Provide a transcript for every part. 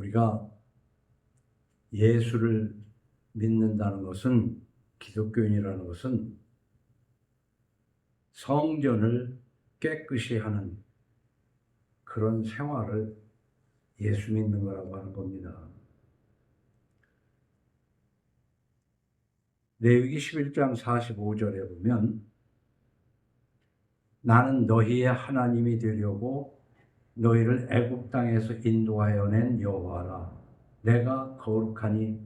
우리가 예수를 믿는다는 것은, 기독교인이라는 것은 성전을 깨끗이 하는 그런 생활을 예수 믿는 거라고 하는 겁니다. 레위기 11장 45절에 보면 나는 너희의 하나님이 되려고 너희를 애굽 땅에서 인도하여 낸 여호와라. 내가 거룩하니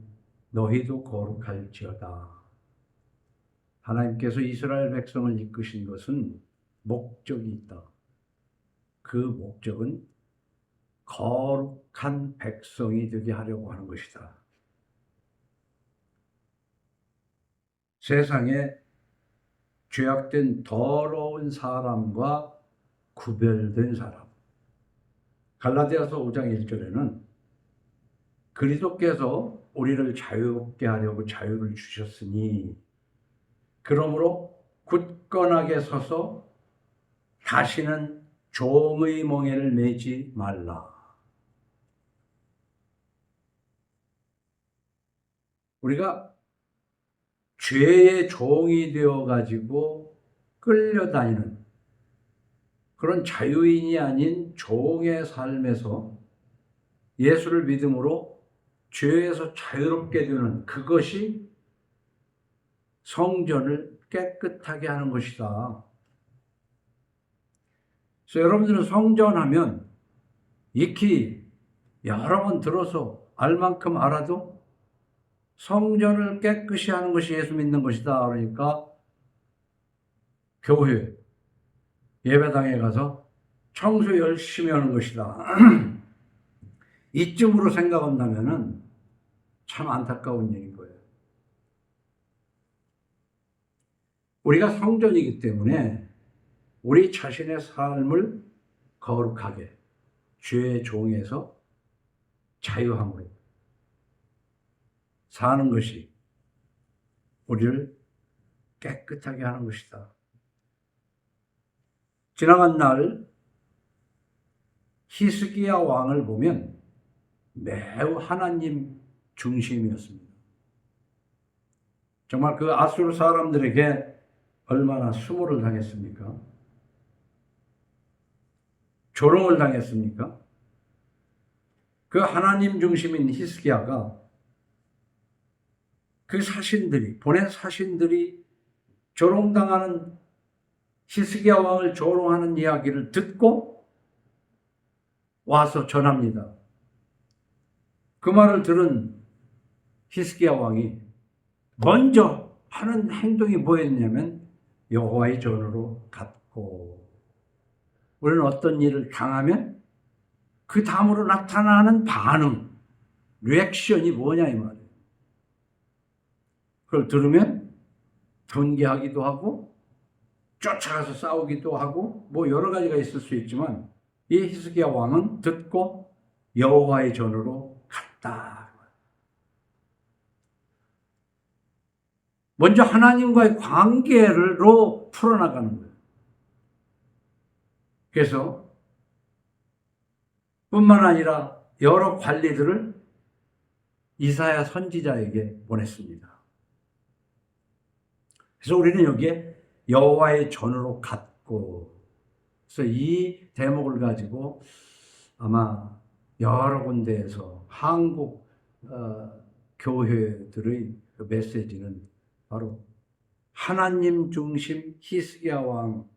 너희도 거룩할지어다. 하나님께서 이스라엘 백성을 이끄신 것은 목적이 있다. 그 목적은 거룩한 백성이 되게 하려고 하는 것이다. 세상에 죄악된 더러운 사람과 구별된 사람. 갈라디아서 5장 1절에는 그리스도께서 우리를 자유롭게 하려고 자유를 주셨으니 그러므로 굳건하게 서서 다시는 종의 멍에를 매지 말라. 우리가 죄의 종이 되어가지고 끌려다니는 그런 자유인이 아닌 종의 삶에서 예수를 믿음으로 죄에서 자유롭게 되는 그것이 성전을 깨끗하게 하는 것이다. 그래서 여러분들은 성전하면 익히 여러 번 들어서 알 만큼 알아도 성전을 깨끗이 하는 것이 예수 믿는 것이다. 그러니까 교회, 예배당에 가서 청소 열심히 하는 것이다. 이쯤으로 생각한다면 참 안타까운 일인 거예요. 우리가 성전이기 때문에 우리 자신의 삶을 거룩하게 죄의 종에서 자유함으로 사는 것이 우리를 깨끗하게 하는 것이다. 지나간 날 히스기야 왕을 보면 매우 하나님 중심이었습니다. 정말 그 아수르 사람들에게 얼마나 수모를 당했습니까? 조롱을 당했습니까? 그 하나님 중심인 히스기야가 그 사신들이, 보낸 사신들이 조롱당하는 히스기야 왕을 조롱하는 이야기를 듣고 와서 전합니다. 그 말을 들은 히스기야 왕이 먼저 하는 행동이 뭐였냐면 여호와의 전으로 갔고, 우리는 어떤 일을 당하면 그 다음으로 나타나는 반응, 리액션이 뭐냐 이 말이에요. 그걸 들으면 분개하기도 하고 쫓아가서 싸우기도 하고 뭐 여러 가지가 있을 수 있지만 이 히스기야 왕은 듣고 여호와의 전으로 갔다. 먼저 하나님과의 관계로 풀어나가는 거예요. 그래서 뿐만 아니라 여러 관리들을 이사야 선지자에게 보냈습니다. 그래서 우리는 여기에 여호와의 전으로 갔고, 그래서 이 대목을 가지고 아마 여러 군데에서 한국 교회들의 그 메시지는 바로 하나님 중심 히스기야 왕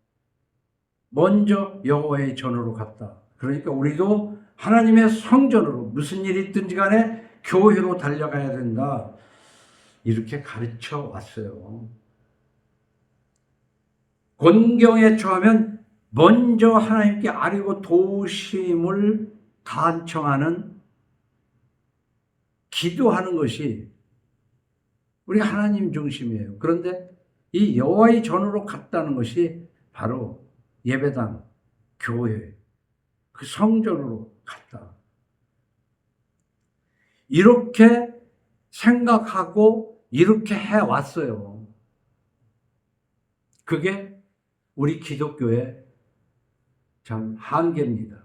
먼저 여호와의 전으로 갔다. 그러니까 우리도 하나님의 성전으로 무슨 일이 있든지 간에 교회로 달려가야 된다. 이렇게 가르쳐 왔어요. 곤경에 처하면 먼저 하나님께 아뢰고 도우심을 간청하는 기도하는 것이 우리 하나님 중심이에요. 그런데 이 여호와의 전으로 갔다는 것이 바로 예배당, 교회, 그 성전으로 갔다. 이렇게 생각하고 이렇게 해왔어요. 그게 우리 기독교의 참 한계입니다.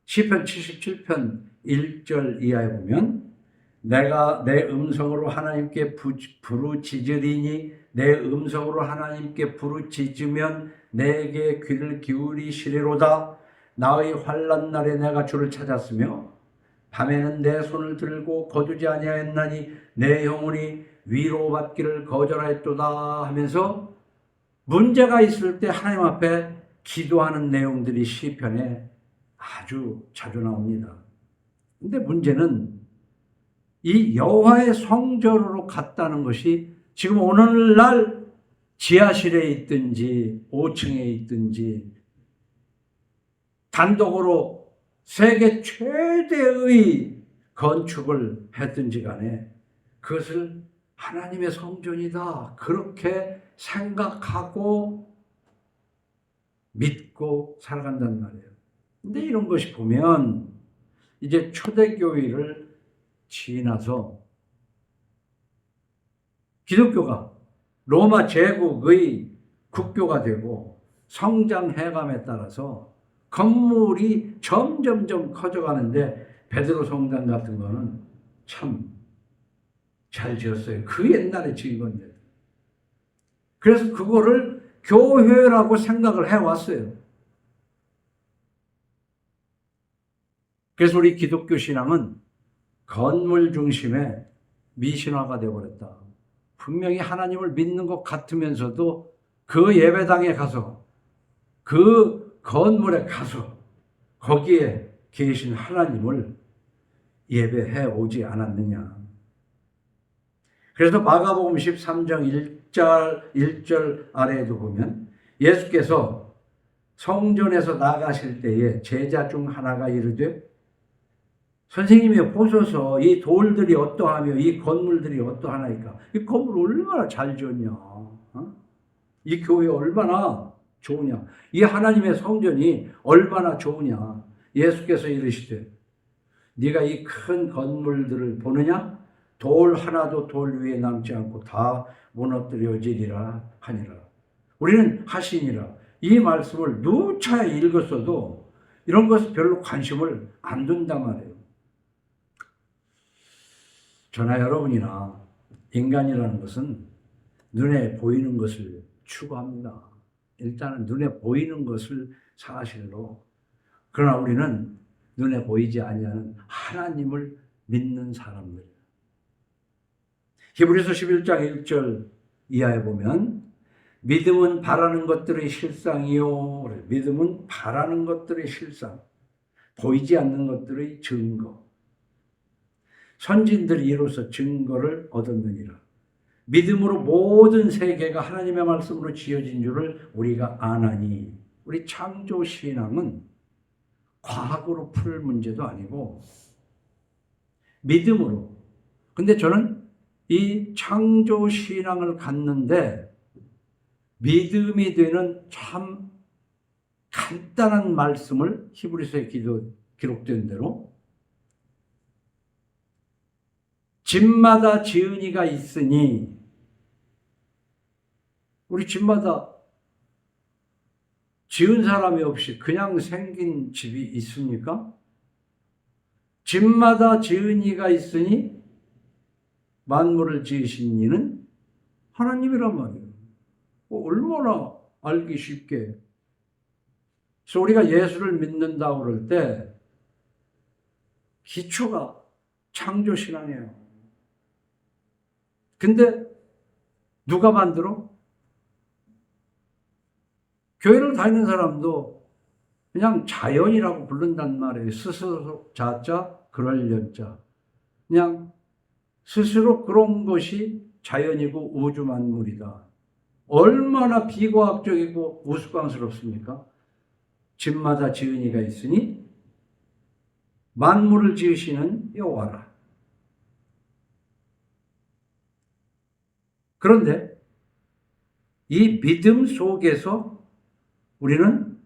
시편 77편 1절 이하에 보면 내가 내 음성으로 하나님께 부르짖으리니 내 음성으로 하나님께 부르짖으면 내게 귀를 기울이시리로다. 나의 환난 날에 내가 주를 찾았으며 밤에는 내 손을 들고 거두지 아니하였나니 내 영혼이 위로받기를 거절하였도다 하면서 문제가 있을 때 하나님 앞에 기도하는 내용들이 시편에 아주 자주 나옵니다. 근데 문제는 이 여호와의 성전으로 갔다는 것이 지금 오늘날 지하실에 있든지 5층에 있든지 단독으로 세계 최대의 건축을 했든지 간에 그것을 하나님의 성전이다 그렇게 생각하고 믿고 살아간단 말이에요. 근데 이런 것이 보면 이제 초대교회를 지나서 기독교가 로마 제국의 국교가 되고 성장해감에 따라서 건물이 점점점 커져가는데 베드로 성당 같은 거는 참 잘 지었어요. 그 옛날에 지은 건데. 그래서 그거를 교회라고 생각을 해왔어요. 그래서 우리 기독교 신앙은 건물 중심의 미신화가 되어버렸다. 분명히 하나님을 믿는 것 같으면서도 그 예배당에 가서 그 건물에 가서 거기에 계신 하나님을 예배해 오지 않았느냐. 그래서 마가복음 13장 1절 아래에도 보면 예수께서 성전에서 나가실 때에 제자 중 하나가 이르되 선생님이 보소서 이 돌들이 어떠하며 이 건물들이 어떠하나이까. 이 건물 얼마나 잘 지었냐. 이 교회 얼마나 좋으냐. 이 하나님의 성전이 얼마나 좋으냐. 예수께서 이르시되 네가 이 큰 건물들을 보느냐. 돌 하나도 돌 위에 남지 않고 다 무너뜨려지리라 하니라. 우리는 하시니라. 이 말씀을 누차 읽었어도 이런 것을 별로 관심을 안 둔단 말이에요. 저나 여러분이나 인간이라는 것은 눈에 보이는 것을 추구합니다. 일단은 눈에 보이는 것을 사실로. 그러나 우리는 눈에 보이지 아니하는 하나님을 믿는 사람들. 히브리서 11장 1절 이하에 보면 믿음은 바라는 것들의 실상이요. 믿음은 바라는 것들의 실상. 보이지 않는 것들의 증거. 선진들이 이로써 증거를 얻었느니라. 믿음으로 모든 세계가 하나님의 말씀으로 지어진 줄을 우리가 아나니. 우리 창조신앙은 과학으로 풀 문제도 아니고 믿음으로. 근데 저는 이 창조신앙을 갖는데 믿음이 되는 참 간단한 말씀을 히브리서에 기록된 대로 집마다 지은이가 있으니. 우리 집마다 지은 사람이 없이 그냥 생긴 집이 있습니까? 집마다 지은이가 있으니 만물을 지으신 이는 하나님이란 말이에요. 얼마나 알기 쉽게. 그래서 우리가 예수를 믿는다고 그럴 때 기초가 창조신앙이에요. 근데 누가 만들어? 교회를 다니는 사람도 그냥 자연이라고 부른단 말이에요. 스스로 자자 그럴 연자. 그냥 스스로 그런 것이 자연이고 우주 만물이다. 얼마나 비과학적이고 우스꽝스럽습니까? 집마다 지은이가 있으니 만물을 지으시는 여호와라. 그런데 이 믿음 속에서 우리는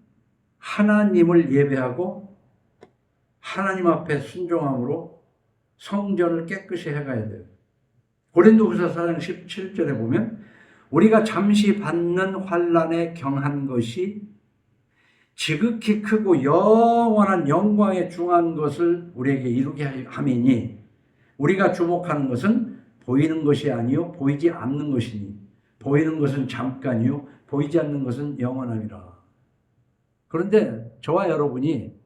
하나님을 예배하고 하나님 앞에 순종함으로 성전을 깨끗이 해가야 돼요. 고린도후서 4장 17절에 보면 우리가 잠시 받는 환난에 경한 것이 지극히 크고 영원한 영광에 중한 것을 우리에게 이루게 함이니 우리가 주목하는 것은 보이는 것이 아니요 보이지 않는 것이니 보이는 것은 잠깐이요 보이지 않는 것은 영원함이라. 그런데 저와 여러분이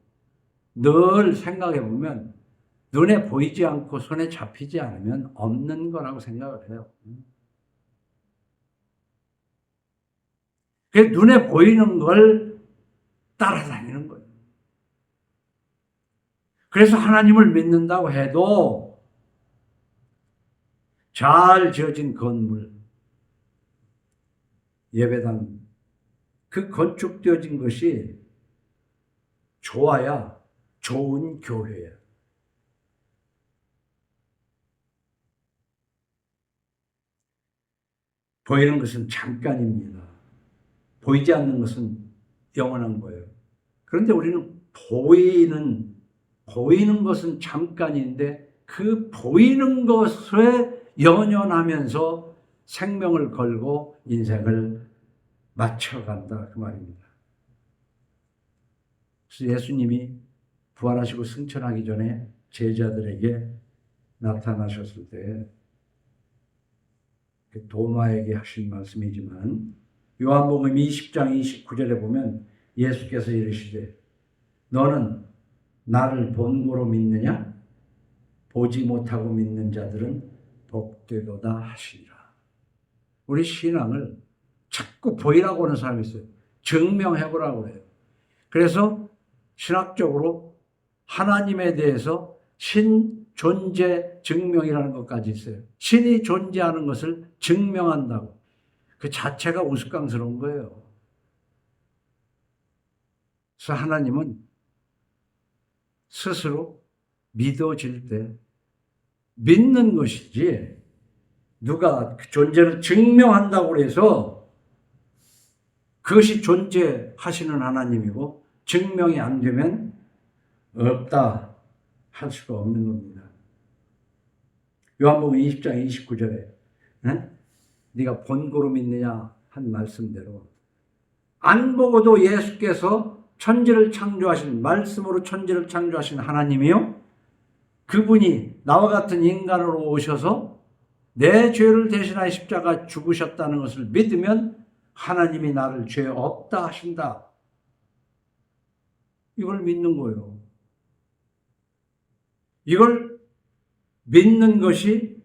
늘 생각해 보면 눈에 보이지 않고 손에 잡히지 않으면 없는 거라고 생각을 해요. 그 눈에 보이는 걸 따라다니는 거예요. 그래서 하나님을 믿는다고 해도 잘 지어진 건물, 예배당, 그 건축되어진 것이 좋아야 좋은 교회야. 보이는 것은 잠깐입니다. 보이지 않는 것은 영원한 거예요. 그런데 우리는 보이는 것은 잠깐인데 그 보이는 것에 연연하면서 생명을 걸고 인생을 맞춰간다 그 말입니다. 그래서 예수님이 부활하시고 승천하기 전에 제자들에게 나타나셨을 때 도마에게 하신 말씀이지만 요한복음 20장 29절에 보면 예수께서 이르시되 너는 나를 본고로 믿느냐? 보지 못하고 믿는 자들은 복되도다 하시니라. 우리 신앙을 자꾸 보이라고 하는 사람이 있어요. 증명해보라고 해요. 그래서 신학적으로 하나님에 대해서 신존재 증명이라는 것까지 있어요. 신이 존재하는 것을 증명한다고. 그 자체가 우스꽝스러운 거예요. 그래서 하나님은 스스로 믿어질 때 믿는 것이지 누가 그 존재를 증명한다고 해서 그것이 존재하시는 하나님이고 증명이 안 되면 없다 할 수가 없는 겁니다. 요한복음 20장 29절에 네가 본고로 믿느냐 한 말씀대로 안 보고도 예수께서 천지를 창조하신 말씀으로 천지를 창조하신 하나님이요 그분이 나와 같은 인간으로 오셔서 내 죄를 대신하여 십자가 죽으셨다는 것을 믿으면 하나님이 나를 죄 없다 하신다. 이걸 믿는 거예요. 이걸 믿는 것이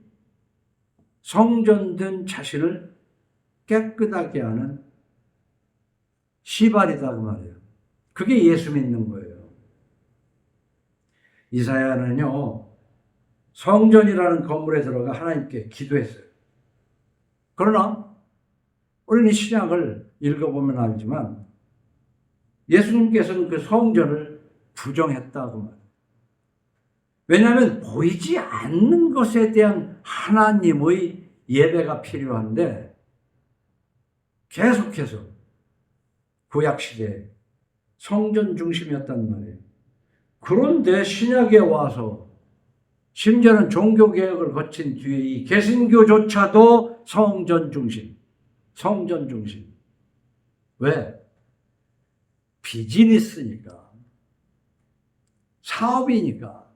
성전된 자신을 깨끗하게 하는 시발이다 그 말이에요. 그게 예수 믿는 거예요. 이사야는요 성전이라는 건물에 들어가 하나님께 기도했어요. 그러나 우리는 신약을 읽어보면 알지만 예수님께서는 그 성전을 부정했다고 말해요. 왜냐하면 보이지 않는 것에 대한 하나님의 예배가 필요한데 계속해서 구약시대에 성전 중심이었단 말이에요. 그런데 신약에 와서 심지어는 종교개혁을 거친 뒤에 이 개신교조차도 성전 중심. 왜? 비즈니스니까. 사업이니까.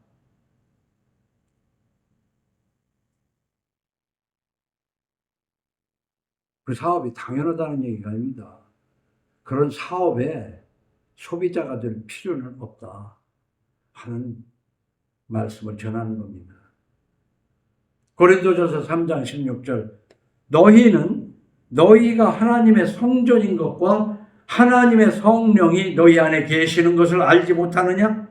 그 사업이 당연하다는 얘기가 아닙니다. 그런 사업에 소비자가 될 필요는 없다 하는 말씀을 전하는 겁니다. 고린도전서 3장 16절 너희가 하나님의 성전인 것과 하나님의 성령이 너희 안에 계시는 것을 알지 못하느냐?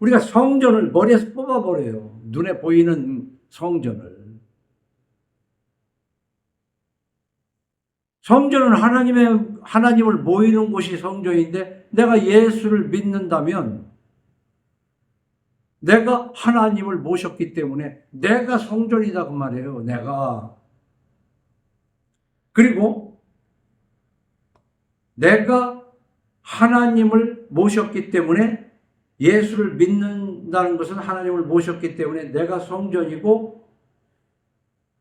우리가 성전을 머리에서 뽑아버려요. 눈에 보이는 성전을. 성전은 하나님을 모이는 곳이 성전인데 내가 예수를 믿는다면 내가 하나님을 모셨기 때문에 내가 성전이다 그 말이에요. 그리고 내가 하나님을 모셨기 때문에 예수를 믿는다는 것은 하나님을 모셨기 때문에 내가 성전이고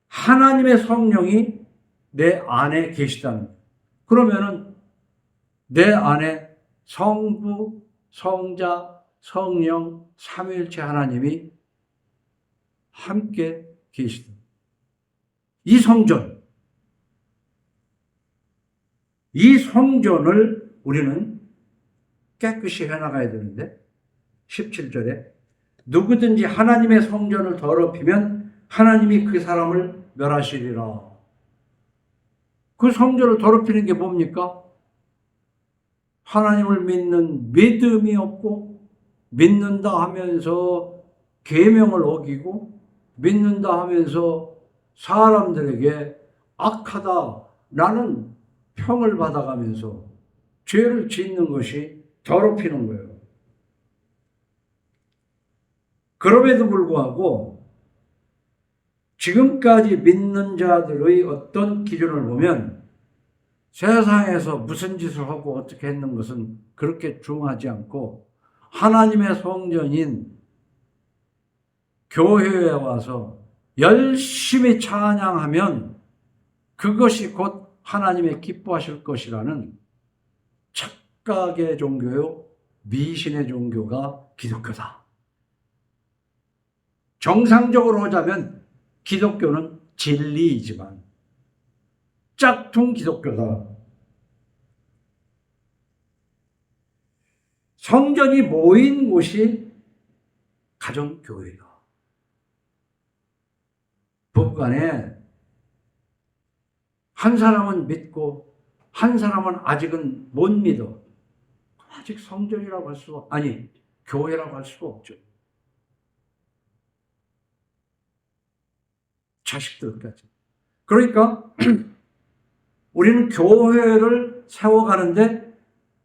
하나님의 성령이 내 안에 계시다는 거예요. 그러면은 내 안에 성부, 성자, 성령, 삼위일체 하나님이 함께 계시다. 이 성전, 이 성전을 우리는 깨끗이 해나가야 되는데 17절에 누구든지 하나님의 성전을 더럽히면 하나님이 그 사람을 멸하시리라. 그 성전을 더럽히는 게 뭡니까? 하나님을 믿는 믿음이 없고 믿는다 하면서 계명을 어기고 믿는다 하면서 사람들에게 악하다라는 평을 받아가면서 죄를 짓는 것이 더럽히는 거예요. 그럼에도 불구하고 지금까지 믿는 자들의 어떤 기준을 보면 세상에서 무슨 짓을 하고 어떻게 했는 것은 그렇게 중요하지 않고 하나님의 성전인 교회에 와서 열심히 찬양하면 그것이 곧 하나님의 기뻐하실 것이라는 착각의 종교요, 미신의 종교가 기독교다. 정상적으로 하자면 기독교는 진리이지만 짝퉁 기독교다. 성전이 모인 곳이 가정교회다. 부부간에 한 사람은 믿고 한 사람은 아직은 못 믿어. 아직 성전이라고 할 수가, 아니 교회라고 할 수가 없죠. 자식들까지. 그러니까 우리는 교회를 세워가는데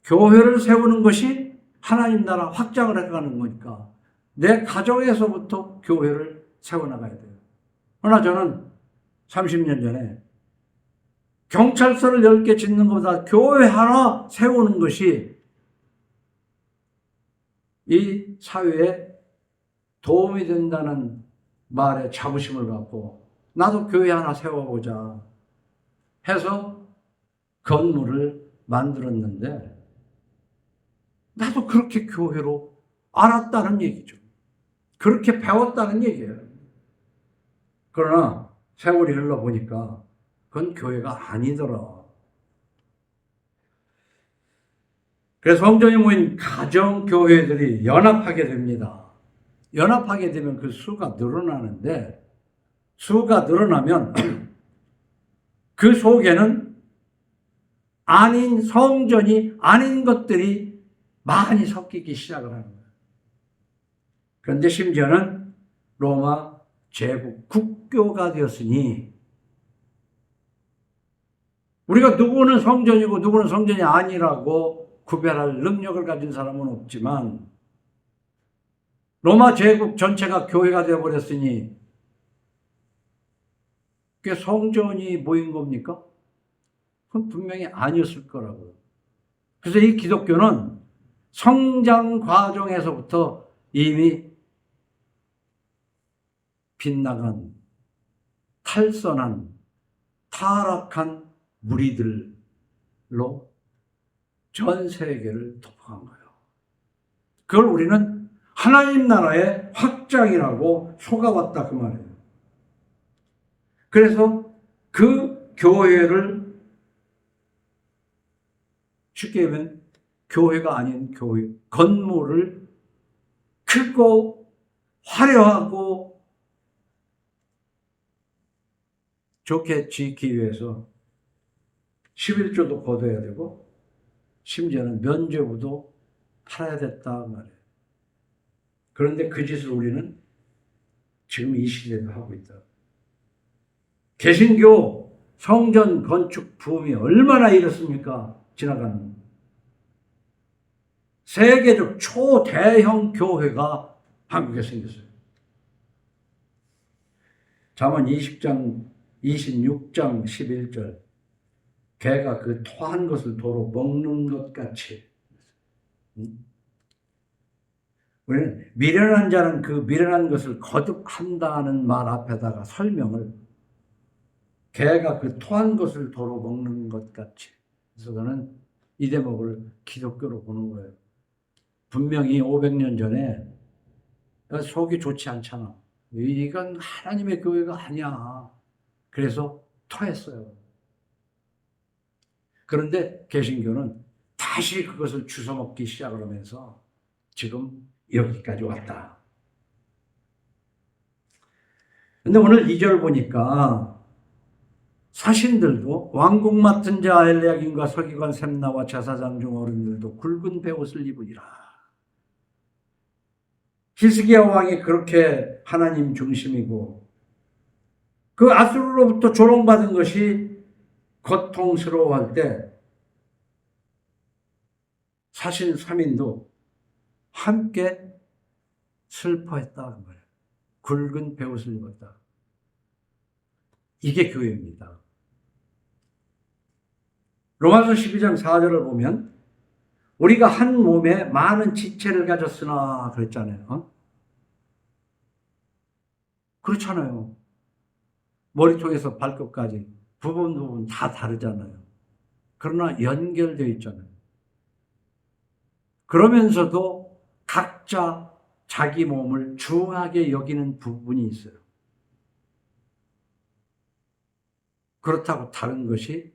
교회를 세우는 것이 하나님 나라 확장을 해가는 거니까 내 가정에서부터 교회를 세워나가야 돼요. 그러나 저는 30년 전에 경찰서를 10개 짓는 것보다 교회 하나 세우는 것이 이 사회에 도움이 된다는 말에 자부심을 갖고 나도 교회 하나 세워보자 해서 건물을 만들었는데 나도 그렇게 교회로 알았다는 얘기죠. 그렇게 배웠다는 얘기예요. 그러나 세월이 흘러보니까 그건 교회가 아니더라. 그래서 성전이 모인 가정교회들이 연합하게 됩니다. 연합하게 되면 그 수가 늘어나는데 수가 늘어나면 그 속에는 아닌 성전이 아닌 것들이 많이 섞이기 시작을 하는 거예요. 그런데 심지어는 로마 제국 국교가 되었으니 우리가 누구는 성전이고 누구는 성전이 아니라고 구별할 능력을 가진 사람은 없지만 로마 제국 전체가 교회가 되어버렸으니 그게 성전이 모인 겁니까? 그건 분명히 아니었을 거라고요. 그래서 이 기독교는 성장 과정에서부터 이미 빗나간, 탈선한, 타락한 무리들로 전 세계를 덮어간 거예요. 그걸 우리는 하나님 나라의 확장이라고 속아왔다 그 말이에요. 그래서 그 교회를 쉽게 하면 교회가 아닌 교회, 건물을 크고 화려하고 좋게 짓기 위해서 11조도 거둬야 되고 심지어는 면죄부도 팔아야 됐다 말이에요. 그런데 그 짓을 우리는 지금 이 시대에도 하고 있다. 개신교 성전 건축 붐이 얼마나 이렇습니까? 지나가는 세계적 초대형 교회가 한국에 생겼어요. 잠언 20장 26장 11절 개가 그 토한 것을 도로 먹는 것 같이 우리는 미련한 자는 그 미련한 것을 거듭한다는 말 앞에다가 설명을 개가 그 토한 것을 도로 먹는 것 같이. 그래서 저는 이 대목을 기독교로 보는 거예요. 분명히 500년 전에 속이 좋지 않잖아. 이건 하나님의 교회가 아니야. 그래서 토했어요. 그런데 개신교는 다시 그것을 주워먹기 시작을 하면서 지금 여기까지 왔다. 근데 오늘 2절 보니까 사신들도 왕궁 맡은 자 엘리야김과 서기관 셈나와 제사장 중 어른들도 굵은 베옷을 입으니라. 히스기야 왕이 그렇게 하나님 중심이고 그 아수르로부터 조롱받은 것이 고통스러워할 때 사신 3인도 함께 슬퍼했다는 거예요. 굵은 베옷을 입었다. 이게 교회입니다. 로마서 12장 4절을 보면 우리가 한 몸에 많은 지체를 가졌으나 그랬잖아요. 그렇잖아요. 머리통에서 발끝까지 부분 다 다르잖아요. 그러나 연결되어 있잖아요. 그러면서도 각자 자기 몸을 중하게 여기는 부분이 있어요. 그렇다고 다른 것이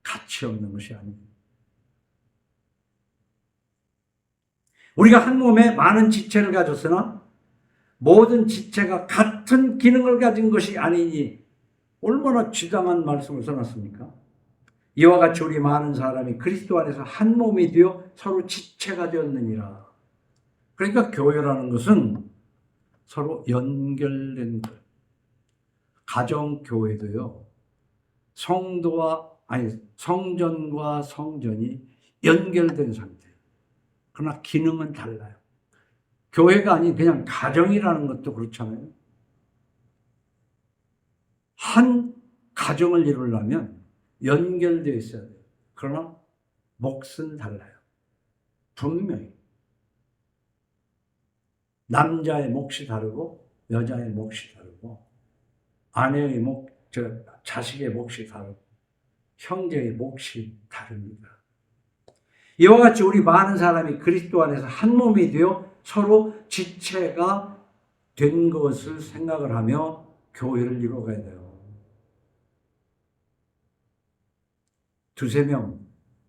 가치 없는 것이 아닙니다. 우리가 한 몸에 많은 지체를 가졌으나 모든 지체가 같은 기능을 가진 것이 아니니 얼마나 지당한 말씀을 써놨습니까? 이와 같이 우리 많은 사람이 그리스도 안에서 한 몸이 되어 서로 지체가 되었느니라. 그러니까 교회라는 것은 서로 연결된 것. 가정교회도요. 성전과 성전이 연결된 상태예요. 그러나 기능은 달라요. 교회가 아닌 그냥 가정이라는 것도 그렇잖아요. 한 가정을 이루려면 연결되어 있어야 돼요. 그러나 몫은 달라요. 분명히. 남자의 몫이 다르고 여자의 몫이 다르고 아내의 자식의 몫이 다르고 형제의 몫이 다릅니다. 이와 같이 우리 많은 사람이 그리스도 안에서 한 몸이 되어 서로 지체가 된 것을 생각을 하며 교회를 이루어가야 돼요. 두세 명,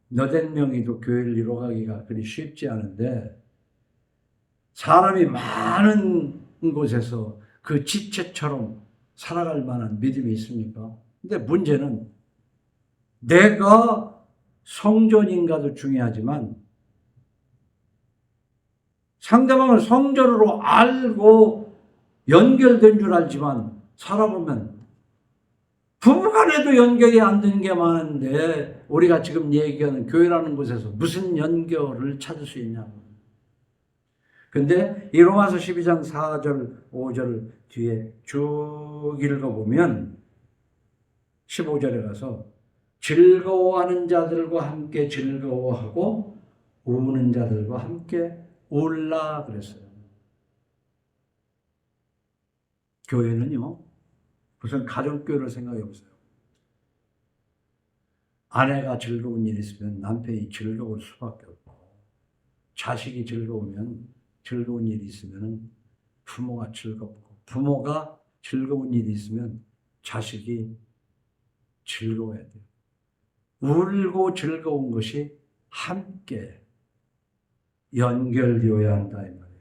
너댓 명이도 교회를 이루어가기가 그리 쉽지 않은데 사람이 많은 곳에서 그 지체처럼 살아갈 만한 믿음이 있습니까? 근데 문제는 내가 성전인가도 중요하지만 상대방을 성전으로 알고 연결된 줄 알지만 살아보면 부부간에도 연결이 안 되는 게 많은데 우리가 지금 얘기하는 교회라는 곳에서 무슨 연결을 찾을 수 있냐고. 근데 이 로마서 12장 4절 5절 뒤에 쭉 읽어보면 15절에 가서 즐거워하는 자들과 함께 즐거워하고 우는 자들과 함께 울라 그랬어요. 교회는요, 무슨 가정교회를 생각해 보세요. 아내가 즐거운 일이 있으면 남편이 즐거울 수밖에 없고, 자식이 즐거운 일이 있으면 부모가 즐겁고, 부모가 즐거운 일이 있으면 자식이 즐거워야 돼요. 울고 즐거운 것이 함께 연결되어야 한다 이 말이에요.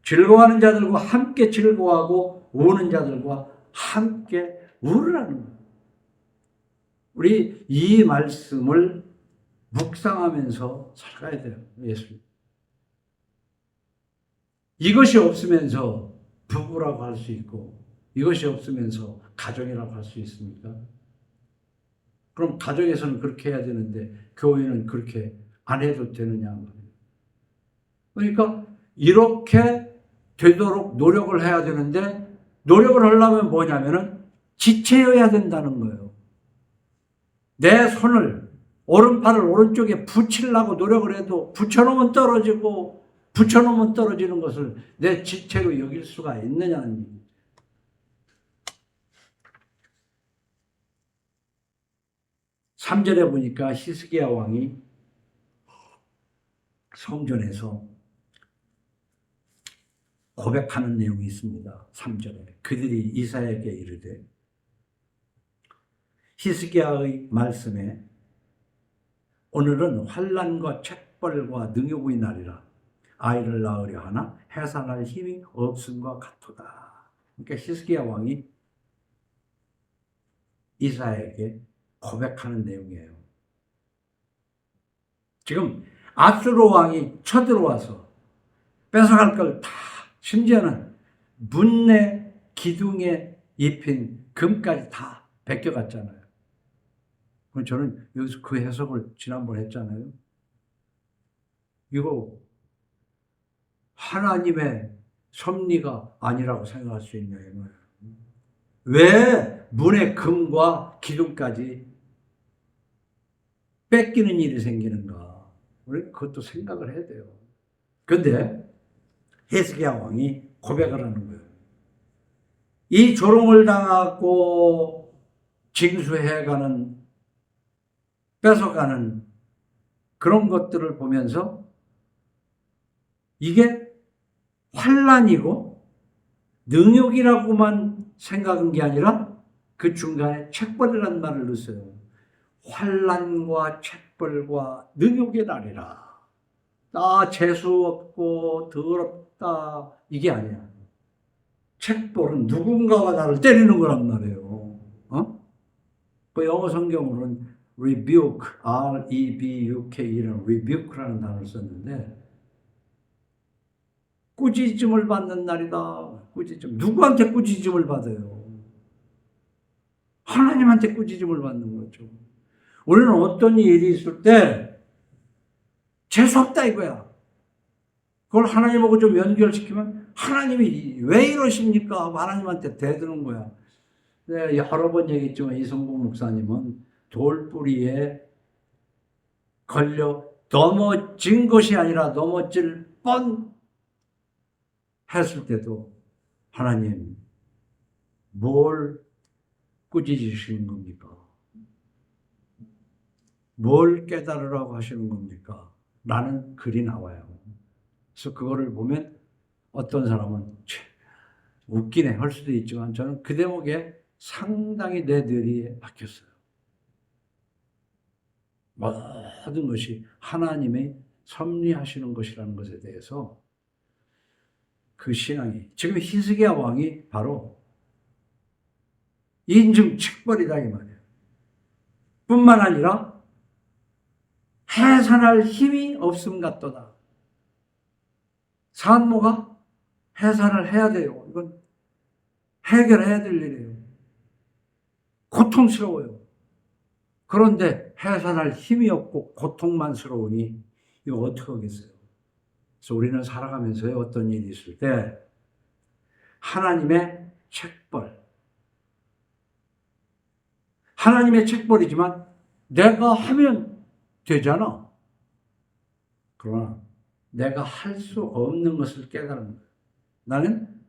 즐거워하는 자들과 함께 즐거워하고 우는 자들과 함께 울으라는 거예요. 우리 이 말씀을 묵상하면서 살아가야 돼요. 예수님. 이것이 없으면서 부부라고 할 수 있고 이것이 없으면서 가정이라고 할 수 있습니까? 그럼 가정에서는 그렇게 해야 되는데 교회는 그렇게 안 해도 되느냐 말이에요. 그러니까 이렇게 되도록 노력을 해야 되는데 노력을 하려면 뭐냐면은 지체여야 된다는 거예요. 내 손을 오른팔을 오른쪽에 붙이려고 노력을 해도 붙여놓으면 떨어지고 붙여놓으면 떨어지는 것을 내 지체로 여길 수가 있느냐는 얘기죠. 3절에 보니까 히스기야 왕이 성전에서 고백하는 내용이 있습니다. 3절에 그들이 이사야에게 이르되 히스기야의 말씀에 오늘은 환난과 책벌과 능욕의 날이라 아이를 낳으려 하나 해산할 힘이 없음과 같도다. 그러니까 히스기야 왕이 이사야에게 고백하는 내용이에요. 지금 아수르 왕이 쳐들어와서 뺏어갈 걸 다, 심지어는 문내 기둥에 입힌 금까지 다 베껴갔잖아요. 저는 여기서 그 해석을 지난번에 했잖아요. 이거 하나님의 섭리가 아니라고 생각할 수 있냐 이 말이에요. 왜 문의 금과 기둥까지 뺏기는 일이 생기는가? 우리 그것도 생각을 해야 돼요. 그런데 히스기야 왕이 고백을 하는 거예요. 이 조롱을 당하고 징수해가는, 뺏어가는 그런 것들을 보면서 이게 환난이고 능욕이라고만 생각한 게 아니라 그 중간에 책벌이라는 말을 넣었어요. 환난과 책벌과 능욕의 날이라. 나 재수 없고 더럽다 이게 아니야. 책벌은 누군가가 나를 때리는 거란 말이에요. 그 영어 성경으로는 rebuke, R-E-B-U-K-는 rebuke라는 단어를 썼는데 꾸짖음을 받는 날이다. 꾸짖음. 누구한테 꾸짖음을 받아요? 하나님한테 꾸짖음을 받는 거죠. 우리는 어떤 일이 있을 때 재수없다 이거야. 그걸 하나님하고 좀 연결시키면 하나님이 왜 이러십니까? 하고 하나님한테 대드는 거야. 네, 여러 번 얘기했지만 이성국 목사님은 돌뿌리에 걸려 넘어진 것이 아니라 넘어질 뻔 했을 때도 하나님 뭘 꾸짖으시는 겁니까? 뭘 깨달으라고 하시는 겁니까? 라는 글이 나와요. 그래서 그거를 보면 어떤 사람은 웃기네 할 수도 있지만 저는 그 대목에 상당히 내 뇌리에 박혔어요. 모든 것이 하나님의 섭리하시는 것이라는 것에 대해서 그 신앙이 지금 히스기야 왕이 바로 인증 책벌이다 이 말이에요. 뿐만 아니라 해산할 힘이 없음 같도다. 산모가 해산을 해야 돼요. 이건 해결해야 될 일이에요. 고통스러워요. 그런데 해산할 힘이 없고 고통만스러우니 이거 어떻게 하겠어요? 그래서 우리는 살아가면서 어떤 일이 있을 때 하나님의 책벌, 하나님의 책벌이지만 내가 하면 되잖아. 그러나 내가 할 수 없는 것을 깨달은 거예요. 나는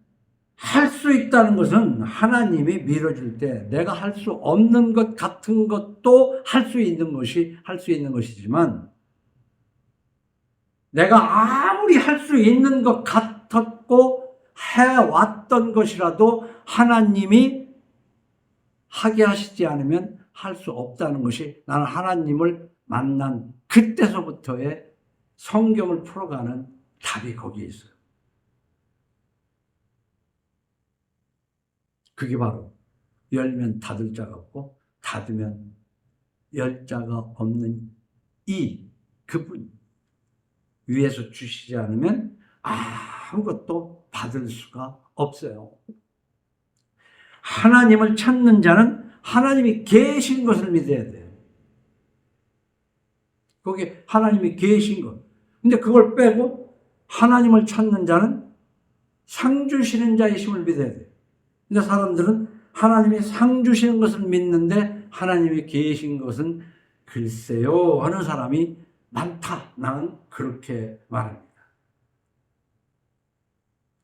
할 수 있다는 것은 하나님이 밀어줄 때 내가 할 수 없는 것 같은 것도 할 수 있는 것이지만 내가 아무리 할 수 있는 것 같았고 해왔던 것이라도 하나님이 하게 하시지 않으면 할 수 없다는 것이 나는 하나님을 만난 그때서부터의 성경을 풀어가는 답이 거기에 있어요. 그게 바로 열면 닫을 자가 없고 닫으면 열 자가 없는 그분 위에서 주시지 않으면 아무것도 받을 수가 없어요. 하나님을 찾는 자는 하나님이 계신 것을 믿어야 돼요. 거기 하나님이 계신 것. 근데 그걸 빼고 하나님을 찾는 자는 상 주시는 자이심을 믿어야 돼요. 근데 사람들은 하나님이 상 주시는 것을 믿는데 하나님이 계신 것은 글쎄요 하는 사람이 많다. 나는 그렇게 말합니다.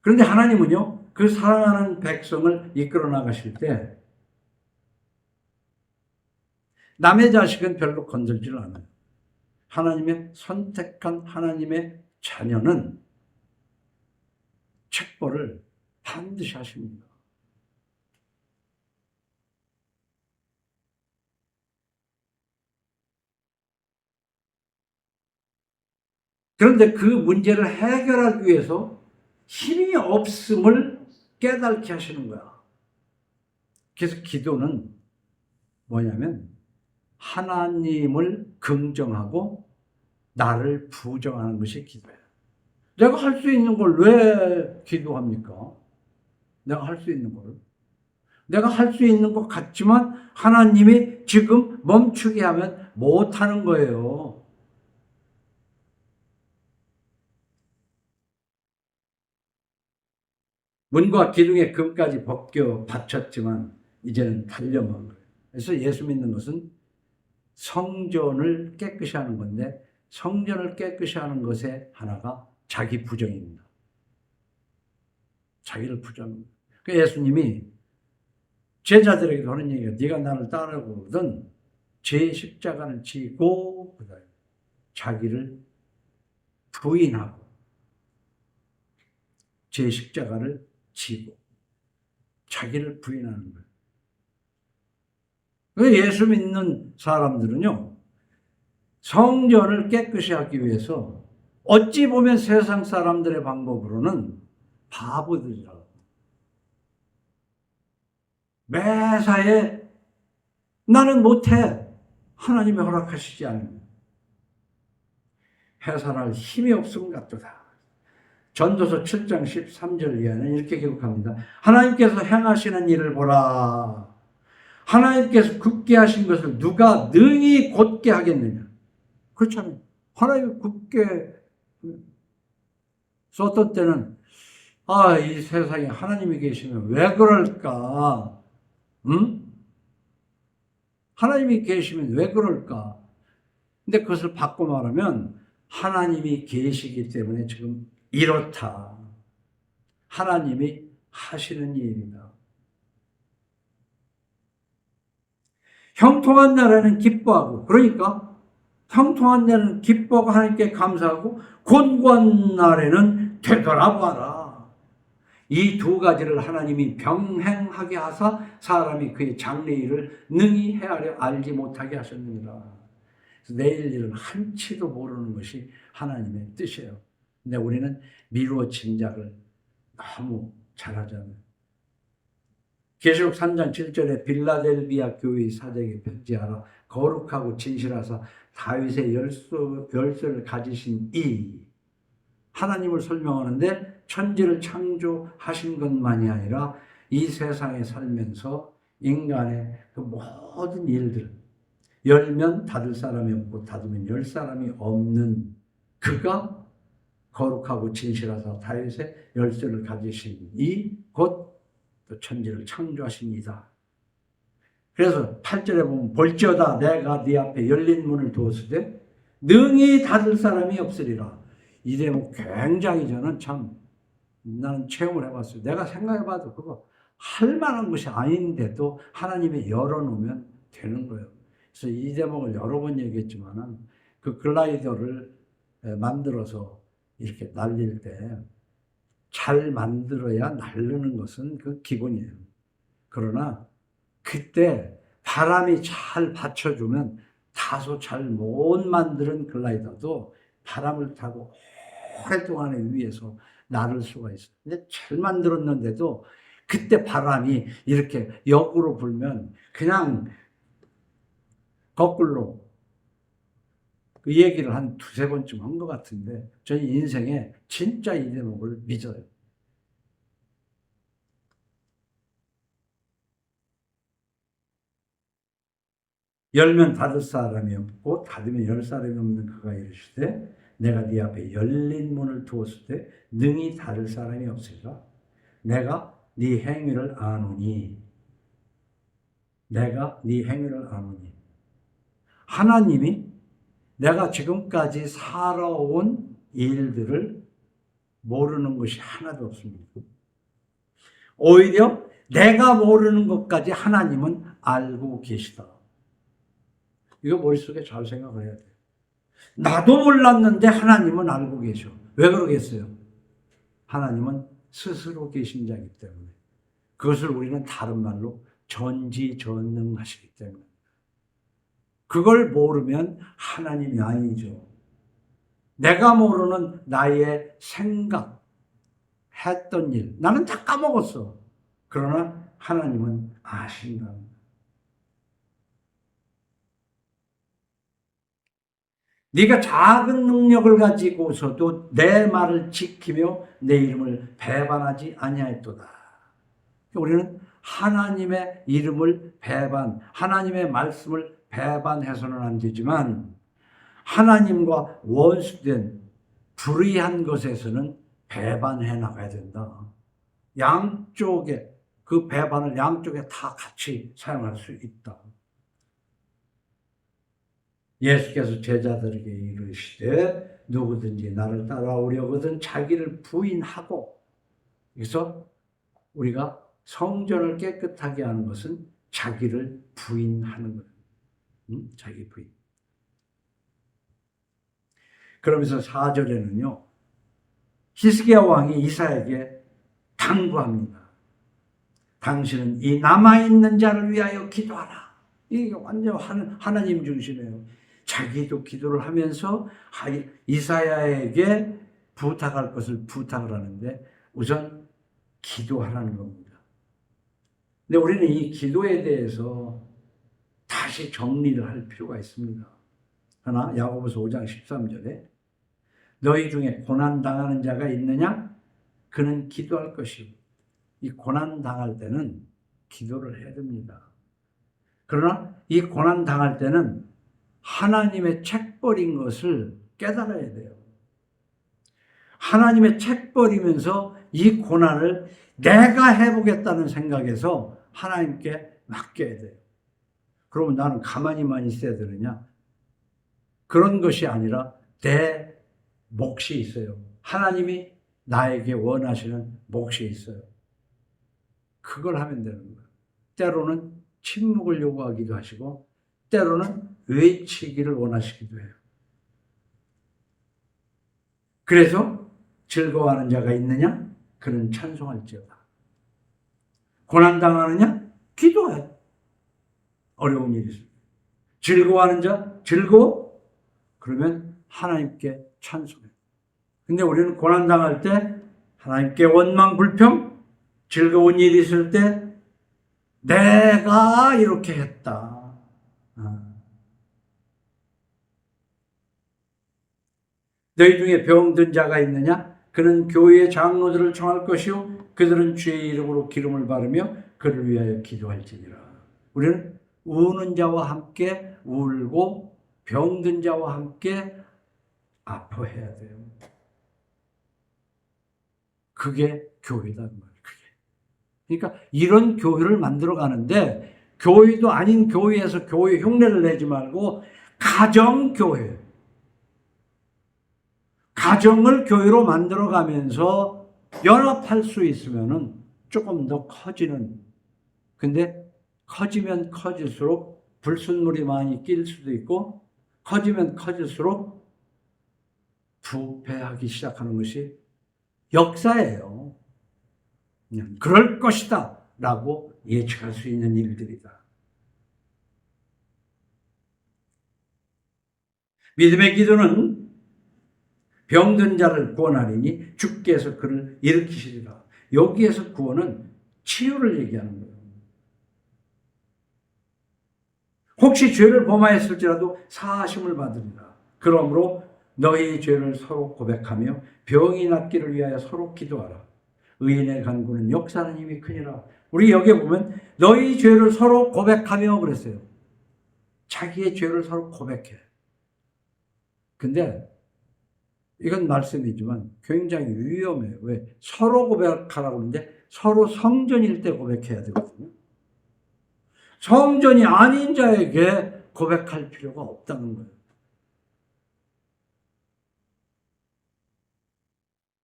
그런데 하나님은요, 그 사랑하는 백성을 이끌어 나가실 때 남의 자식은 별로 건들지를 않아요. 하나님의 선택한 하나님의 자녀는 책벌을 반드시 하십니다. 그런데 그 문제를 해결하기 위해서 힘이 없음을 깨닫게 하시는 거야. 그래서 기도는 뭐냐면 하나님을 긍정하고 나를 부정하는 것이 기도예요. 내가 할 수 있는 걸 왜 기도합니까? 내가 할 수 있는 걸. 내가 할 수 있는 것 같지만 하나님이 지금 멈추게 하면 못하는 거예요. 문과 기둥에 금까지 벗겨 바쳤지만 이제는 달려먹은 거예요. 그래서 예수 믿는 것은 성전을 깨끗이 하는 건데 성전을 깨끗이 하는 것의 하나가 자기 부정입니다. 자기를 부정합니다. 그러니까 예수님이 제자들에게도 하는 얘기가 네가 나를 따르거든 제 십자가를 지고 자기를 부인하고 제 십자가를 지고 자기를 부인하는 거예요. 예수 믿는 사람들은요, 성전을 깨끗이 하기 위해서 어찌 보면 세상 사람들의 방법으로는 바보들이라고. 매사에 나는 못해. 하나님이 허락하시지 않으면. 해산할 힘이 없음 같도다. 전도서 7장 13절 이하는 이렇게 기록합니다. 하나님께서 행하시는 일을 보라. 하나님께서 굳게 하신 것을 누가 능히 곧게 하겠느냐. 그렇잖아요. 하나님이 굳게 어떤 때는 이 세상에 하나님이 계시면 왜 그럴까? 응? 하나님이 계시면 왜 그럴까? 근데 그것을 바꿔 말하면 하나님이 계시기 때문에 지금 이렇다. 하나님이 하시는 일이다. 형통한 날에는 기뻐하고, 그러니까 형통한 날에는 기뻐하고 하나님께 감사하고, 곤고한 날에는 되돌아봐라. 이 두 가지를 하나님이 병행하게 하사 사람이 그의 장래일을 능히 헤아려 알지 못하게 하셨느니라. 내일 일은 한치도 모르는 것이 하나님의 뜻이에요. 근데 우리는 미루어 짐작을 너무 잘하잖아요. 계시록 3장 7절에 빌라델비아 교회의 사제에게 편지하라. 거룩하고 진실하사 다윗의 열쇠를 가지신 이 하나님을 설명하는데 천지를 창조하신 것만이 아니라 이 세상에 살면서 인간의 그 모든 일들 열면 닫을 사람이 없고 닫으면 열 사람이 없는 그가 거룩하고 진실하사 다윗의 열쇠를 가지신 이 곧 천지를 창조하신 이다. 그래서 8절에 보면 볼지어다 내가 네 앞에 열린 문을 두었으되 능히 닫을 사람이 없으리라. 이 대목 굉장히 나는 체험을 해봤어요. 내가 생각해봐도 그거 할 만한 것이 아닌데도 하나님이 열어놓으면 되는 거예요. 그래서 이 대목을 여러 번 얘기했지만은 그 글라이더를 만들어서 이렇게 날릴 때 잘 만들어야 날르는 것은 그 기본이에요. 그러나 그때 바람이 잘 받쳐주면 다소 잘 못 만드는 글라이더도 바람을 타고 오랫동안에 위에서 나를 수가 있어요. 근데 잘 만들었는데도 그때 바람이 이렇게 역으로 불면 그냥 거꾸로 그 얘기를 한 두세 번쯤 한 것 같은데 저희 인생에 진짜 이 대목을 믿어요. 열면 닫을 사람이 없고 닫으면 열 사람이 없는 그가 이르시되 내가 네 앞에 열린 문을 두었을 때 능히 닫을 사람이 없으리라. 내가 네 행위를 아노니. 내가 네 행위를 아노니. 하나님이 내가 지금까지 살아온 일들을 모르는 것이 하나도 없습니다. 오히려 내가 모르는 것까지 하나님은 알고 계시다. 이거 머릿속에 잘 생각을 해야 돼요. 나도 몰랐는데 하나님은 알고 계셔. 왜 그러겠어요? 하나님은 스스로 계신 자이기 때문에. 그것을 우리는 다른 말로 전지전능하시기 때문에. 그걸 모르면 하나님이 아니죠. 내가 모르는 나의 생각, 했던 일, 나는 다 까먹었어. 그러나 하나님은 아신다. 네가 작은 능력을 가지고서도 내 말을 지키며 내 이름을 배반하지 아니하였도다. 우리는 하나님의 이름을 하나님의 말씀을 배반해서는 안 되지만 하나님과 원수된 불의한 것에서는 배반해 나가야 된다. 양쪽에 그 배반을 양쪽에 다 같이 사용할 수 있다. 예수께서 제자들에게 이르시되 누구든지 나를 따라오려거든 자기를 부인하고, 그래서 우리가 성전을 깨끗하게 하는 것은 자기를 부인하는 거예요. 자기 부인. 그러면서 4절에는요. 히스기야 왕이 이사야에게 당부합니다. 당신은 이 남아있는 자를 위하여 기도하라. 이게 완전 하나님 중심이에요. 자기도 기도를 하면서 이사야에게 부탁할 것을 부탁을 하는데 우선 기도하라는 겁니다. 근데 우리는 이 기도에 대해서 다시 정리를 할 필요가 있습니다. 하나, 야고보서 5장 13절에 너희 중에 고난당하는 자가 있느냐? 그는 기도할 것이고, 이 고난당할 때는 기도를 해야 됩니다. 그러나 이 고난당할 때는 하나님의 책벌인 것을 깨달아야 돼요. 하나님의 책벌이면서 이 고난을 내가 해보겠다는 생각에서 하나님께 맡겨야 돼요. 그러면 나는 가만히만 있어야 되느냐? 그런 것이 아니라 내 몫이 있어요. 하나님이 나에게 원하시는 몫이 있어요. 그걸 하면 되는 거예요. 때로는 침묵을 요구하기도 하시고 때로는 외치기를 원하시기도 해요. 그래서 즐거워하는 자가 있느냐? 그는 찬송할지어다. 고난당하느냐? 기도해. 어려운 일이 있어요. 즐거워하는 자? 즐거워? 그러면 하나님께 찬송해. 근데 우리는 고난당할 때 하나님께 원망, 불평, 즐거운 일이 있을 때 내가 이렇게 했다. 너희 중에 병든 자가 있느냐? 그는 교회의 장로들을 청할 것이요 그들은 주의 이름으로 기름을 바르며 그를 위하여 기도할지니라. 우리는 우는 자와 함께 울고 병든 자와 함께 아파해야 돼요. 그게 교회다. 그러니까 이런 교회를 만들어 가는데 교회도 아닌 교회에서 교회 흉내를 내지 말고 가정교회, 가정을 교회로 만들어 가면서 연합할 수 있으면은 조금 더 커지는, 근데 커지면 커질수록 불순물이 많이 낄 수도 있고 커지면 커질수록 부패하기 시작하는 것이 역사예요. 그럴 것이다 라고 예측할 수 있는 일들이다. 믿음의 기도는 병든 자를 구원하리니 주께서 그를 일으키시리라. 여기에서 구원은 치유를 얘기하는 거예요. 혹시 죄를 범하였을지라도 사하심을 받으리라. 그러므로 너희 죄를 서로 고백하며 병이 낫기를 위하여 서로 기도하라. 의인의 간구는 역사하는 힘이 크니라. 우리 여기에 보면 너희 죄를 서로 고백하며 그랬어요. 자기의 죄를 서로 고백해. 근데 이건 말씀이지만 굉장히 위험해요. 왜? 서로 고백하라고 하는데 서로 성전일 때 고백해야 되거든요. 성전이 아닌 자에게 고백할 필요가 없다는 거예요.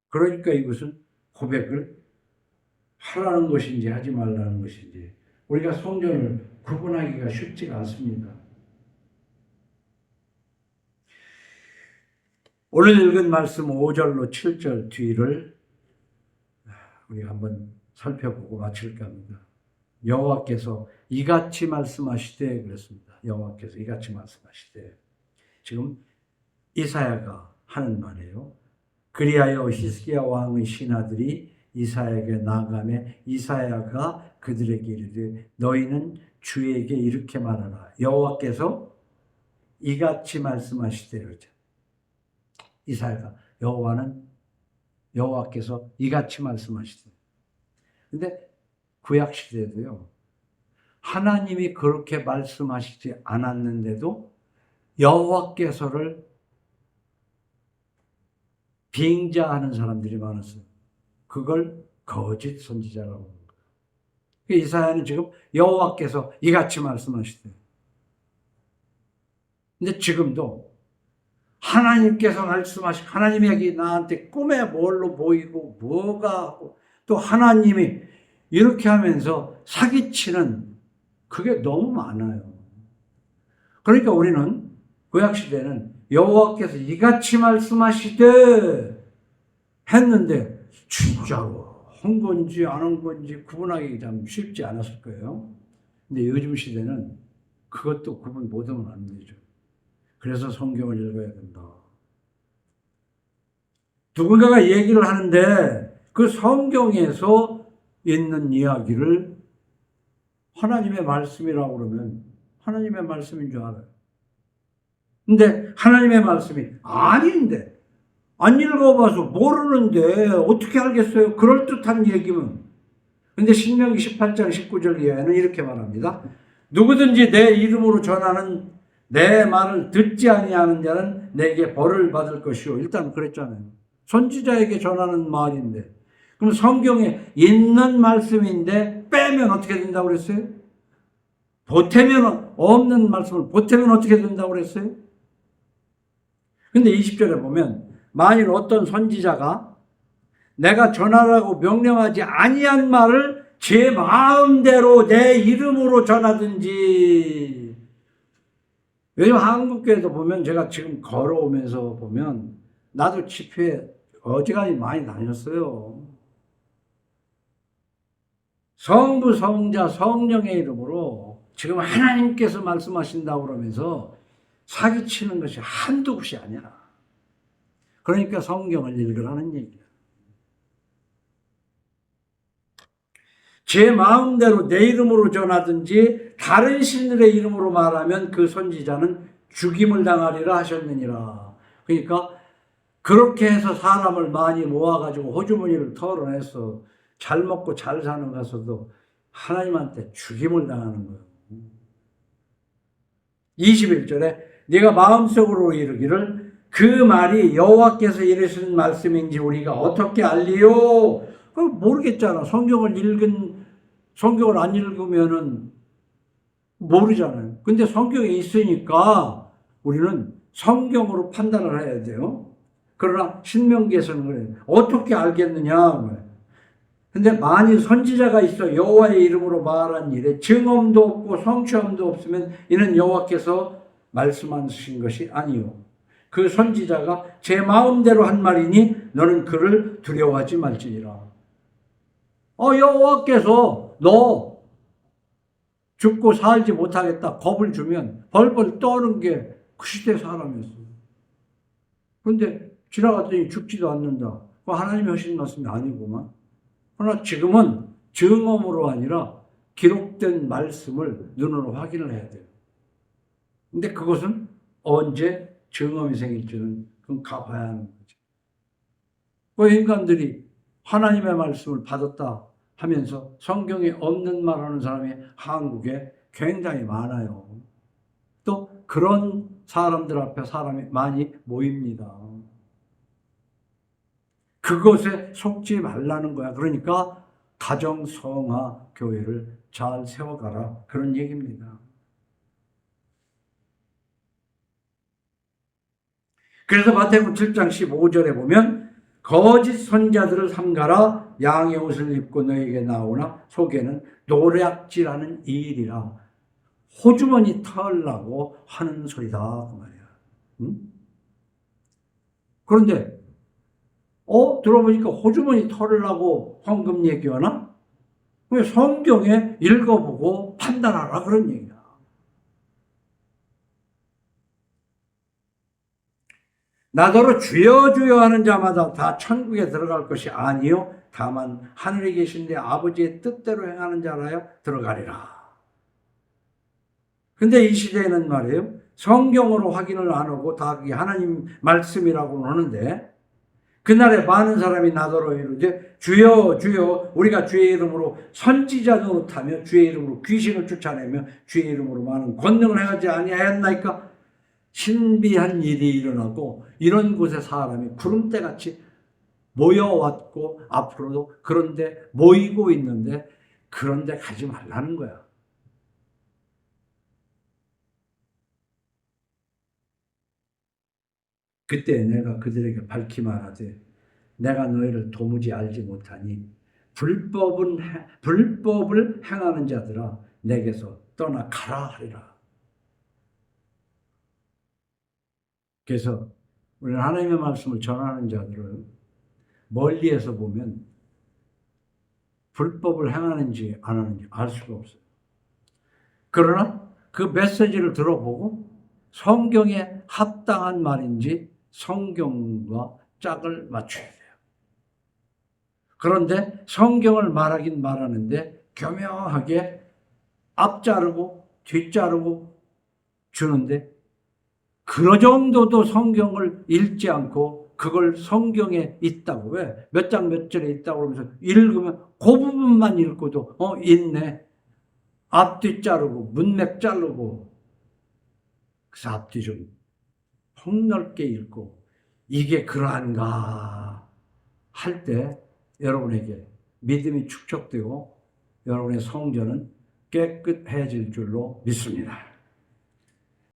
그러니까 이것은 고백을 하라는 것인지 하지 말라는 것인지 우리가 성전을 구분하기가 쉽지가 않습니다. 오늘 읽은 말씀 5절로 7절 뒤를 우리 한번 살펴보고 마칠까 합니다. 여호와께서 이같이 말씀하시되 그랬습니다. 여호와께서 이같이 말씀하시되, 지금 이사야가 하는 말이에요. 그리하여 히스기야 왕의 신하들이 이사야에게 나아가매 이사야가 그들에게 이르되 너희는 주에게 이렇게 말하라. 여호와께서 이같이 말씀하시되 그러죠. 이사야가 여호와께서 이같이 말씀하시되. 근데 구약 시대도요, 하나님이 그렇게 말씀하시지 않았는데도 여호와께서를 빙자하는 사람들이 많았어요. 그걸 거짓 선지자라고 합니다. 이사야는 지금 여호와께서 이같이 말씀하시대요. 근데 지금도 하나님께서 말씀하시고, 하나님이 나한테 꿈에 뭘로 보이고 뭐가 하고, 또 하나님이 이렇게 하면서 사기치는 그게 너무 많아요. 그러니까 우리는 구약시대는 여호와께서 이같이 말씀하시되 했는데 진짜로 한 건지 안 한 건지 구분하기 참 쉽지 않았을 거예요. 근데 요즘 시대는 그것도 구분 못하면 안 되죠. 그래서 성경을 읽어야 된다. 누군가가 얘기를 하는데 그 성경에서 있는 이야기를 하나님의 말씀이라고 그러면 하나님의 말씀인 줄 알아요. 근데 하나님의 말씀이 아닌데, 안 읽어봐서 모르는데 어떻게 알겠어요? 그럴듯한 얘기면. 근데 신명기 18장 19절 이하에는 이렇게 말합니다. 누구든지 내 이름으로 전하는 내 말을 듣지 아니하는 자는 내게 벌을 받을 것이요. 일단 그랬잖아요. 선지자에게 전하는 말인데, 그럼 성경에 있는 말씀인데 빼면 어떻게 된다고 그랬어요? 보태면, 없는 말씀을 보태면 어떻게 된다고 그랬어요? 근데 20절에 보면 만일 어떤 선지자가 내가 전하라고 명령하지 아니한 말을 제 마음대로 내 이름으로 전하든지. 요즘 한국교회도 보면, 제가 지금 걸어오면서 보면, 나도 집회에 어지간히 많이 다녔어요. 성부, 성자, 성령의 이름으로 지금 하나님께서 말씀하신다고 그러면서 사기치는 것이 한두 곳이 아니야. 그러니까 성경을 읽으라는 얘기야. 제 마음대로 내 이름으로 전하든지 다른 신들의 이름으로 말하면 그 선지자는 죽임을 당하리라 하셨느니라. 그러니까 그렇게 해서 사람을 많이 모아가지고 호주머니를 털어내서 잘 먹고 잘 사는 가서도 하나님한테 죽임을 당하는 거예요. 21절에 네가 마음속으로 이르기를 그 말이 여호와께서 이르신 말씀인지 우리가 어떻게 알리요? 모르겠잖아. 성경을 안 읽으면은 모르잖아요. 근데 성경에 있으니까 우리는 성경으로 판단을 해야 돼요. 그러나 신명기에서는 그래요. 어떻게 알겠느냐? 근데 만일 선지자가 있어 여호와의 이름으로 말한 일에 증언도 없고 성취함도 없으면 이는 여호와께서 말씀하신 것이 아니요. 그 선지자가 제 마음대로 한 말이니 너는 그를 두려워하지 말지니라. 여호와께서 너 죽고 살지 못하겠다 겁을 주면 벌벌 떠는 게 그 시대 사람이었어요. 근데 지나갔더니 죽지도 않는다. 하나님이 하신 말씀이 아니구만. 그러나 지금은 증언으로 아니라 기록된 말씀을 눈으로 확인을 해야 돼요. 근데 그것은 언제 증언이 생길지는 그건 가봐야 하는 거죠. 그 인간들이 하나님의 말씀을 받았다 하면서 성경에 없는 말하는 사람이 한국에 굉장히 많아요. 또 그런 사람들 앞에 사람이 많이 모입니다. 그것에 속지 말라는 거야. 그러니까 가정 성화 교회를 잘 세워가라, 그런 얘기입니다. 그래서 마태복음 7장 15절에 보면 거짓 선자들을 삼가라. 양의 옷을 입고 너에게 나오나 속에는 노략질하는 일이라. 호주머니 털라고 하는 소리다 그 말이야. 응? 그런데 들어보니까 호주머니 털으려고 헌금 얘기하나? 왜 성경에 읽어보고 판단하라 그런 얘기야. 나더러 주여 주여 하는 자마다 다 천국에 들어갈 것이 아니요 다만 하늘에 계신 내 아버지의 뜻대로 행하는 자라야 들어가리라. 근데 이 시대에는 말이에요, 성경으로 확인을 안 하고 다 하나님 말씀이라고 하는데, 그날에 많은 사람이 나더러 이르되 주여 주여 우리가 주의 이름으로 선지자 노릇하며 주의 이름으로 귀신을 쫓아내며 주의 이름으로 많은 권능을 행하지 아니하였나이까? 신비한 일이 일어나고 이런 곳에 사람이 구름대같이 모여왔고 앞으로도 그런데 모이고 있는데 그런데 가지 말라는 거야. 그때 내가 그들에게 밝히 말하되 내가 너희를 도무지 알지 못하니 불법을 행하는 자들아 내게서 떠나 가라 하리라. 그래서 우리는 하나님의 말씀을 전하는 자들을 멀리에서 보면 불법을 행하는지 안 하는지 알 수가 없어요. 그러나 그 메시지를 들어보고 성경에 합당한 말인지 성경과 짝을 맞춰야 돼요. 그런데 성경을 말하긴 말하는데 교묘하게 앞자르고 뒷자르고 주는데 그 정도도 성경을 읽지 않고 그걸 성경에 있다고, 왜? 몇 장 몇 절에 있다고 그러면서 읽으면 그 부분만 읽고도 있네. 앞뒤 자르고 문맥 자르고 그래서 앞뒤 좀 폭넓게 읽고 이게 그러한가 할 때 여러분에게 믿음이 축적되고 여러분의 성전은 깨끗해질 줄로 믿습니다.